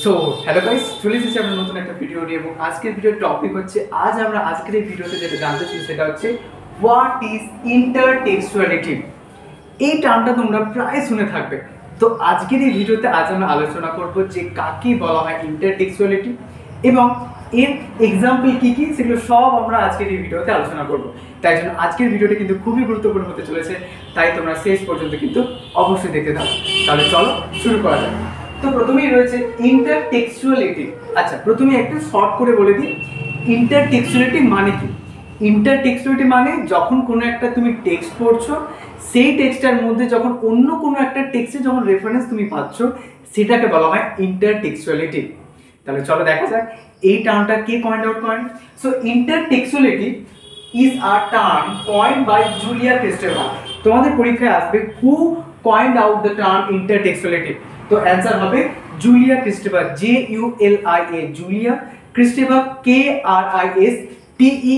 So hello guys, চলে এসেছি আমরা নতুন একটা ভিডিও নিয়ে এবং আজকের ভিডিওর টপিক হচ্ছে আজকের এই ভিডিওতে যেটা জানতে চাই সেটা হচ্ছে হোয়াট ইজ ইন্টারটেক্সচুয়ালিটি। এই টার্মটা তোমরা প্রায় শুনে থাকবে। তো আজকের এই ভিডিওতে আমরা আলোচনা করব যে কাকে বলা হয় ইন্টারটেক্সচুয়ালিটি এবং এর এক্সাম্পল কী কী সেগুলো সব আমরা আজকের এই ভিডিওতে আলোচনা করব। তাই জন্য আজকের ভিডিওটা কিন্তু খুবই গুরুত্বপূর্ণ হতে চলেছে, তাই তোমরা শেষ পর্যন্ত কিন্তু অবশ্যই দেখতে থাকো। তাহলে চলো শুরু করা যাক। তো প্রথমেই রয়েছে ইন্টারটেক্সচুয়ালিটি। আচ্ছা, প্রথমে একটু শর্ট করে বলে দিই ইন্টারটেক্সচুয়ালিটি মানে কি। ইন্টারটেক্সচুয়ালিটি মানে যখন কোনো একটা তুমি টেক্সট পড়ছো, সেই টেক্সটার মধ্যে যখন অন্য কোনো একটা টেক্সটে যখন রেফারেন্স তুমি পাচ্ছ, সেটাকে বলা হয় ইন্টারটেক্সচুয়ালিটি। তাহলে চলো দেখা যাক এই টার্মটা কে পয়েন্ট আউট করেন। So intertextuality is a term coined by Julia Kristeva. তোমাদের পরীক্ষায় আসবে who coined out the term intertextuality. তো অ্যান্সার হবে Julia Kristeva, JULIA, Julia Kristeva, KRISTEVA,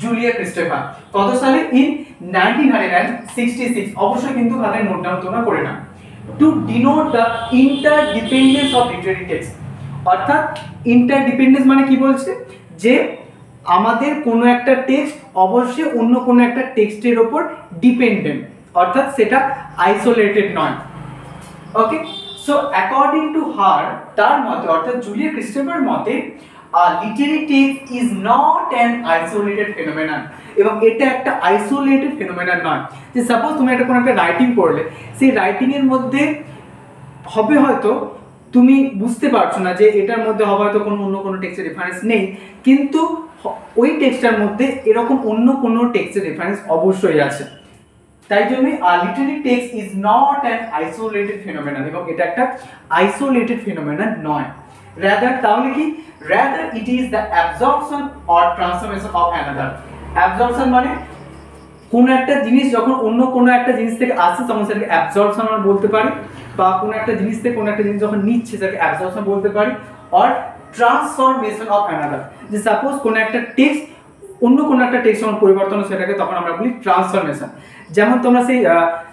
Julia Kristeva. কত সালে? ইন 1966। অবশ্যই কিন্তু হাতে নোট ডাউন তোমরা করে নাও। To denote the interdependence of literary text. অর্থাৎ ইন্টারডিপেন্ডেন্স মানে কি বলছে, যে আমাদের কোনো একটা টেক্সট অবশ্যই অন্য কোনো একটা টেক্সটের ওপর ডিপেন্ডেন্ট, অর্থাৎ সেটা আইসোলেটেড নয়। ওকে, সো অ্যাকর্ডিং টু হার, তার মতে অর্থাৎ জুলিয়া ক্রিস্টেভার মতে literary text is not an isolated phenomenon, এবং এটা একটা আইসোলেটেড ফেনোমেনন নয়। যে সাপোজ তুমি একটা কোনো একটা রাইটিং পড়লে, সেই রাইটিংয়ের মধ্যে হবে হয়তো তুমি বুঝতে পারছো না যে এটার মধ্যে হবে হয়তো কোনো অন্য কোনো টেক্সটের রেফারেন্স নেই, কিন্তু ওই টেক্সটার মধ্যে এরকম অন্য কোনো টেক্সটের রেফারেন্স অবশ্যই আছে। তাই জন্যই literary text is not an isolated phenomenon, এবং এটা একটা আইসোলেটেড ফেনোমেনন নয়। রাদার, তাহলে কি? Rather it is the absorption or transformation of another. Absorption মানে কোনো একটা জিনিস যখন অন্য কোনো একটা জিনিস থেকে আসছে তখন সেটাকে অ্যাবজর্পশন আমরা বলতে পারি, বা কোনো একটা জিনিস থেকে কোনো একটা জিনিস যখন নিচ্ছে সেটাকে অ্যাবজর্পশন বলতে পারি, অর ট্রান্সফরমেশন অফ অ্যানাদার। যে সাপোজ কোনো একটা টেক্সট অন্য কোনো একটা টেক্সট যখন পরিবর্তন হয় সেটাকে তখন আমরা বলি ট্রান্সফরমেশন। যেমন তোমরা সেই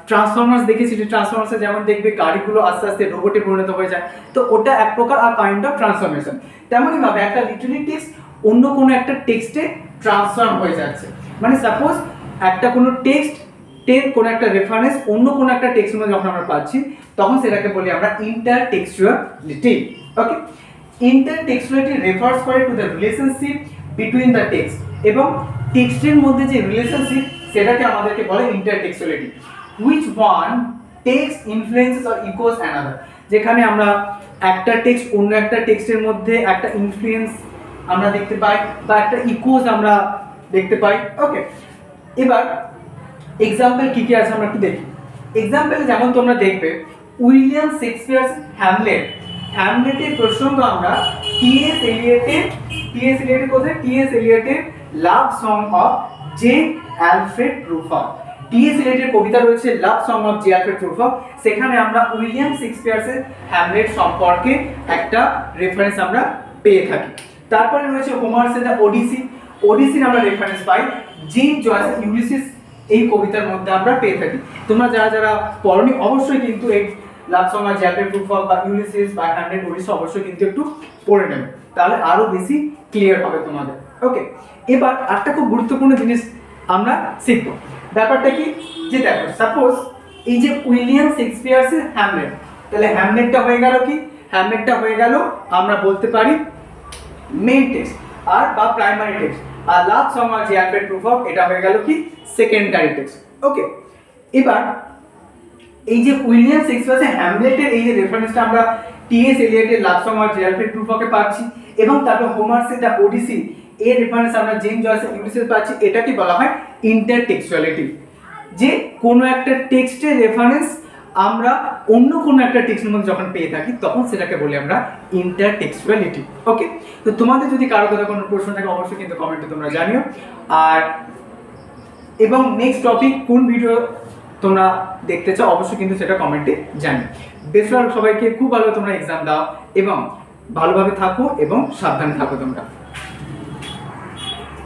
ট্রান্সফরমার্স দেখেছি, ট্রান্সফরমার্সে যেমন দেখবে গাড়িগুলো আস্তে আস্তে রোবটে পরিণত হয়ে যায়, তো ওটা এক প্রকার আর কাইন্ড অফ ট্রান্সফরমেশন। তেমনই ভাবে একটা লিটারি টেক্সট অন্য কোনো একটা টেক্সটে ট্রান্সফর্ম হয়ে যাচ্ছে। মানে সাপোজ একটা কোনো টেক্সটের কোনো একটা রেফারেন্স অন্য কোনো একটা টেক্সটের মধ্যে যখন আমরা পাচ্ছি, তখন সেটাকে বলি আমরা ইন্টারটেক্সচুয়ালিটি। ওকে, ইন্টারটেক্সচুয়ালিটি রেফার্স করে to the relationship between the text, এবং টেক্সটের মধ্যে যে রিলেশনশিপ সেটাকে আমাদেরকে বলে intertextuality. Which one text influences or echoes another. যেখানে আমরা একটা টেক্সট অন্য একটা টেক্সটের মধ্যে একটা ইনফ্লুয়েন্স আমরা দেখতে পাই, বা একটা ইকোস আমরা দেখতে পাই। ওকে, এবার এক্সাম্পল কি কি আছে আমরা একটু দেখি। এক্সাম্পল যেমন তোমরা দেখবে উইলিয়াম শেক্সপিয়ার হ্যামলেটের প্রসঙ্গ আমরা টি.এস. এলিয়টের love song of J Alfred Prufrock. T S. এলিয়টের কবিতা রয়েছে love song of J Alfred Prufrock, সেখানে আমরা উইলিয়াম শেক্সপিয়ারের হ্যামলেট সম্পর্কে একটা রেফারেন্স আমরা পেয়ে থাকি। তারপরে রয়েছে হোমার্সের দ্য ওডিসির আমরা রেফারেন্স পাই জেমস জয়েসের ইউলিসিস, এই কবিতার মধ্যে আমরা পেয়ে থাকি। তোমরা যারা যারা পড়নি অবশ্যই কিন্তু এই love song of J Alfred Prufrock বা ইউলিসিস বা হ্যামলেট, ওডিসি অবশ্যই কিন্তু একটু পড়ে নেবে, তাহলে আরো বেশি ক্লিয়ার হবে তোমাদের। ওকে, এবার একটা খুব গুরুত্বপূর্ণ জিনিস আমরা শিখবো। ব্যাপারটা কি, যে দেখো সাপোজ এই যে উইলিয়াম শেক্সপিয়ারের হ্যামলেট, তাহলে হ্যামলেটটা হয়ে গেল কি? হ্যামলেটটা হয়ে গেল আমরা বলতে পারি মেইন টেক্সট আর বা প্রাইমারি টেক্সট, আর love song of J Alfred Prufrock এটা হয়ে গেল কি? Secondary text. ওকে, এবার এই যে উইলিয়াম শেক্সপিয়ারের হ্যামলেটের এই যে রেফারেন্সটা আমরা টি.এস. এলিয়টের love song of J Alfred রুফকে পাচ্ছি, এবং তারপর হোমার্সের দ্য ওডিসি এর রেফারেন্স আমরা জেমস জয়েসের ইউলিসিস পাচ্ছি, এটাকে বলা হয় ইন্টারটেক্সচুয়ালিটি। যে কোনো একটা টেক্সটের রেফারেন্স আমরা অন্য কোনো একটা টেক্সটের মধ্যে যখন পেয়ে থাকি তখন সেটাকে বলি আমরা ইন্টারটেক্সচুয়ালিটি। ওকে, তো তোমাদের যদি কারো কথা কোনো প্রশ্ন থাকে অবশ্যই কিন্তু কমেন্টে তোমরা জানিও। আর এবং নেক্সট টপিক কোন ভিডিও তোমরা দেখতে চাও অবশ্যই কিন্তু সেটা কমেন্টে জানিও। বেস্ট অফ সবাইকে, খুব ভালো তোমরা এক্সাম দাও এবং ভালোভাবে থাকো এবং সাবধানে থাকো তোমরা।